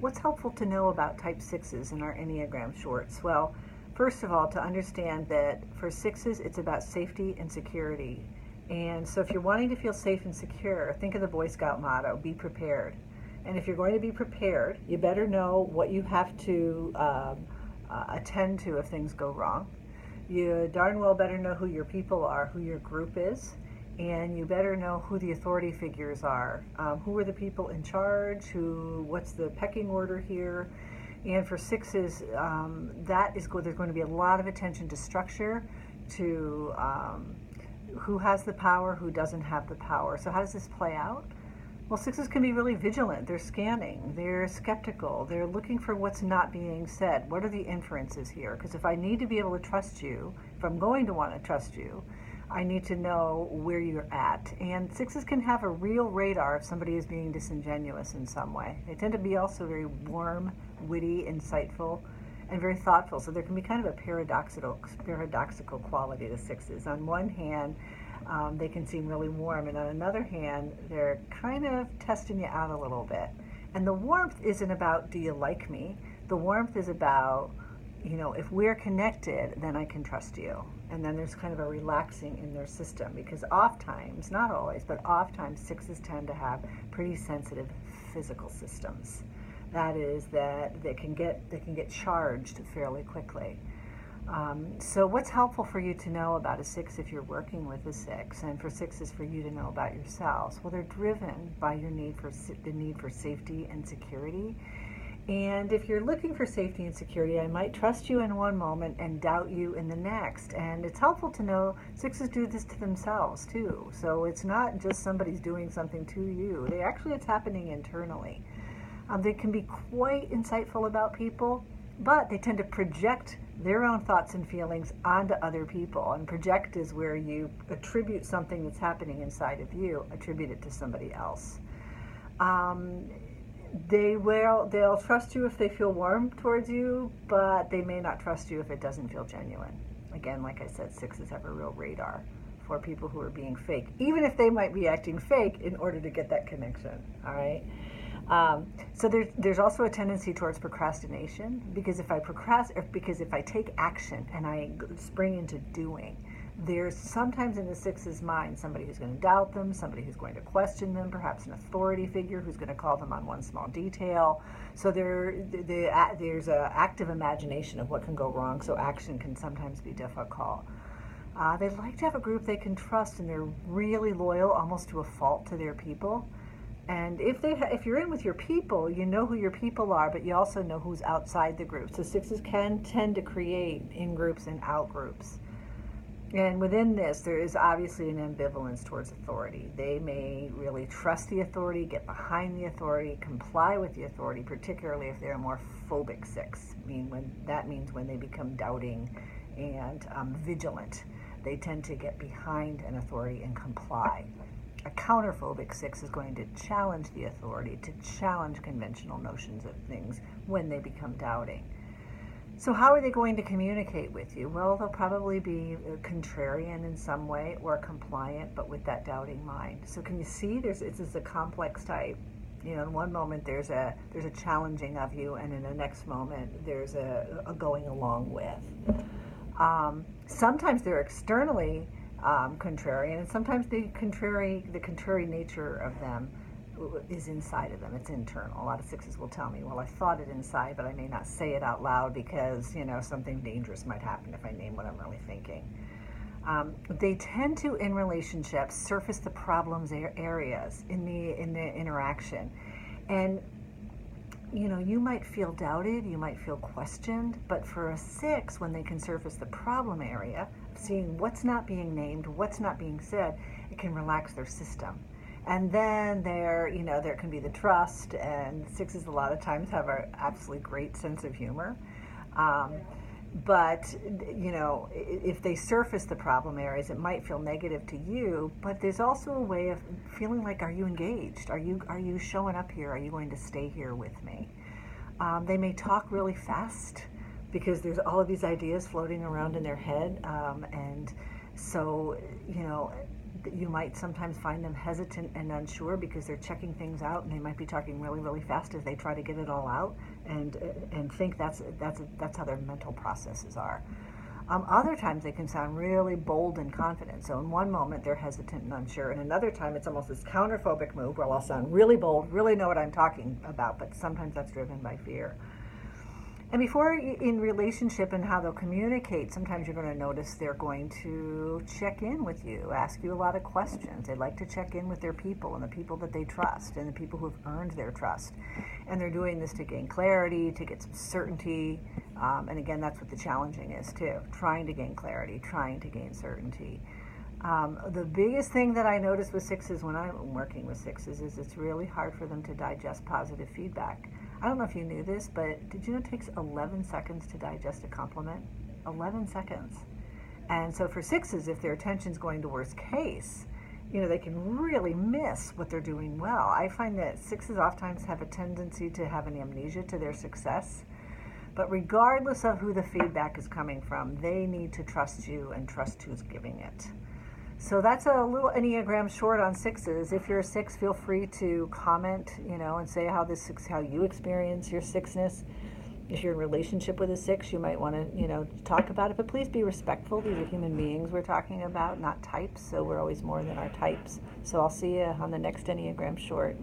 what's helpful to know about type 6s in our Enneagram shorts? Well, first of all, to understand that for 6s, it's about safety and security. And so if you're wanting to feel safe and secure, think of the Boy Scout motto, be prepared. And if you're going to be prepared, you better know what you have to attend to if things go wrong. You darn well better know who your people are, who your group is, and you better know who the authority figures are. Who are the people in charge? What's the pecking order here? And for 6s, there's going to be a lot of attention to structure, to who has the power, who doesn't have the power. So how does this play out? Well, 6s can be really vigilant. They're scanning, they're skeptical, they're looking for what's not being said. What are the inferences here? Because if I need to be able to trust you, if I'm going to want to trust you, I need to know where you're at. And 6s can have a real radar if somebody is being disingenuous in some way. They tend to be also very warm, witty, insightful, and very thoughtful. So there can be kind of a paradoxical quality to 6s. On one hand, they can seem really warm, and on another hand, they're kind of testing you out a little bit. And the warmth isn't about, do you like me? The warmth is about, if we're connected, then I can trust you. And then there's kind of a relaxing in their system, because oftentimes, not always, but oftentimes 6s tend to have pretty sensitive physical systems. That is, that they can get charged fairly quickly. So what's helpful for you to know about a 6 if you're working with a 6, and for 6s for you to know about yourselves? Well, they're driven by the need for safety and security. And if you're looking for safety and security, I might trust you in one moment and doubt you in the next. And it's helpful to know 6s do this to themselves too. So it's not just somebody's doing something to you. It's happening internally. They can be quite insightful about people, but they tend to project their own thoughts and feelings onto other people. And project is where you attribute something that's happening inside of you, attribute it to somebody else. They'll trust you if they feel warm towards you, but they may not trust you if it doesn't feel genuine. Again, like I said, 6s have a real radar for people who are being fake, even if they might be acting fake in order to get that connection, all right? So there's also a tendency towards procrastination, because if I take action and I spring into doing, there's sometimes in the 6's mind somebody who's going to doubt them, somebody who's going to question them, perhaps an authority figure who's going to call them on one small detail. So there's an active imagination of what can go wrong, so action can sometimes be difficult. They like to have a group they can trust, and they're really loyal, almost to a fault, to their people. And if you're in with your people, you know who your people are, but you also know who's outside the group. So 6s can tend to create in-groups and out-groups. And within this, there is obviously an ambivalence towards authority. They may really trust the authority, get behind the authority, comply with the authority, particularly if they're a more phobic 6. That means when they become doubting and vigilant, they tend to get behind an authority and comply. A counterphobic 6 is going to challenge the authority, to challenge conventional notions of things when they become doubting. So how are they going to communicate with you? Well, they'll probably be contrarian in some way, or compliant, but with that doubting mind. So can you see it's a complex type. In one moment there's a challenging of you, and in the next moment there's a going along with. Sometimes they're externally contrarian, and sometimes the contrary nature of them is inside of them. It's internal. A lot of 6s will tell me, well, I thought it inside, but I may not say it out loud because something dangerous might happen if I name what I'm really thinking. They tend to, in relationships, surface the problems areas in the interaction, and you might feel doubted, you might feel questioned, but for a 6, when they can surface the problem area, seeing what's not being named, what's not being said, it can relax their system. And then there can be the trust, and 6s a lot of times have an absolutely great sense of humor. But if they surface the problem areas, it might feel negative to you, but there's also a way of feeling like, are you engaged? Are you showing up here? Are you going to stay here with me? They may talk really fast because there's all of these ideas floating around in their head, and so You might sometimes find them hesitant and unsure because they're checking things out, and they might be talking really, really fast as they try to get it all out, and think that's how their mental processes are. Other times they can sound really bold and confident. So in one moment they're hesitant and unsure, and another time it's almost this counterphobic move where I'll sound really bold, really know what I'm talking about, but sometimes that's driven by fear. And before in relationship and how they'll communicate, sometimes you're going to notice they're going to check in with you, ask you a lot of questions. They like to check in with their people and the people that they trust and the people who have earned their trust. And they're doing this to gain clarity, to get some certainty. And again, that's what the challenging is too, trying to gain clarity, trying to gain certainty. The biggest thing that I notice with sixes when I'm working with sixes is it's really hard for them to digest positive feedback. I don't know if you knew this, but did you know it takes 11 seconds to digest a compliment? 11 seconds. And so for sixes, if their attention's going to worst case, they can really miss what they're doing well. I find that sixes oftentimes have a tendency to have an amnesia to their success. But regardless of who the feedback is coming from, they need to trust you and trust who's giving it. So that's a little Enneagram short on sixes. If you're a six, feel free to comment, and say how you experience your sixness. If you're in a relationship with a six, you might want to, talk about it. But please be respectful. These are human beings we're talking about, not types. So we're always more than our types. So I'll see you on the next Enneagram short.